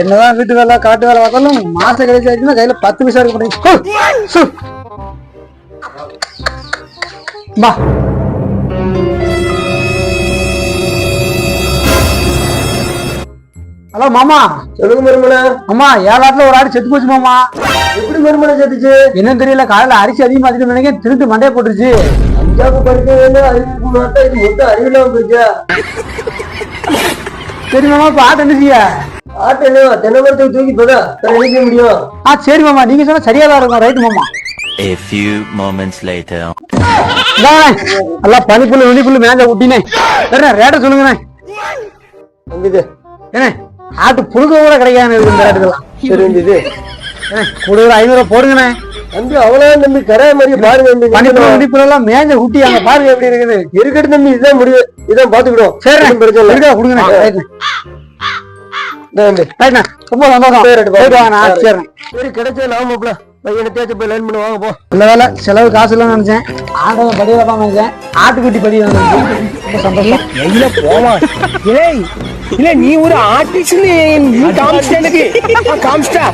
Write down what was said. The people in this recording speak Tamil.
என்னதான் வீட்டு வேலை காட்டு வேலை பார்த்தாலும் மாசம் கழிச்சாச்சுன்னா கையில 10 பைசா இருக்க மாட்டேங்குது. ஹலோ மாமா. சொல்லுங்க மருமனா. அம்மா ஏழாட்டுல ஒரு ஆடு செத்து போச்சு மாமா. எப்படி மருமனை செத்துச்சு? என்னன்னு தெரியல, காலையில அரிசி அதிகமா நினைக்க திருட்டு மண்டைய போட்டுருச்சு. அஞ்சாவது படிக்க வேண்டிய அறிவு மாட்டா இது மொத்தம் அறிவில்லாம போச்சா? சரி மாமா, இப்ப ஆட்டு என்ன செய்ய? ஆட்டு என்ன தென்னமரத்துக்கு தூக்கி போதா நினைக்க முடியும்? சரி மாமா, நீங்க சொன்னா சரியாதான் இருக்கும். ரைட் மாமா. A few moments later. எல்லாம் பனிப்புல்லு வெள்ளிப்புல்லு மேஞ்ச ஊட்டினே. ரேட்ட சொல்லுங்கண்ணே. என்ன ஆட்டு புழுக்க கூட கிடைக்காது இந்த ரேட்டுக்கெல்லாம். கூட ஒரு 500 போடுங்கண்ணே. தம்பி அவ்வளவு தம்பி கரைய மாதிரி பாருங்க. பனிப்புல்லு வெள்ளிப்புல்லு எல்லாம் மேஞ்ச ஊட்டி அங்க பாருங்க எப்படி இருக்குது. இருக்கட்டும் தம்பி, இதுதான் முடியும். இதான் பாத்துக்கிடும். சரி பிரச்சனை இருக்கா, கொடுங்கண்ணே. ரொம்ப சந்தோஷம். சரி கிடைச்சா நாம பையனை தேய்ச்சி போய் லைன் பண்ணுவாங்க போ. நல்ல வேலை, செலவு காசு இல்லைன்னு நினைச்சேன். ஆண்டவன் படியில தான் நினைச்சேன். ஆட்டுக்குட்டி படி ரொம்ப சந்தோஷம். எங்க போவா இல்ல நீ ஒரு ஆர்டிஸ்ட் காமிச்சிட்டா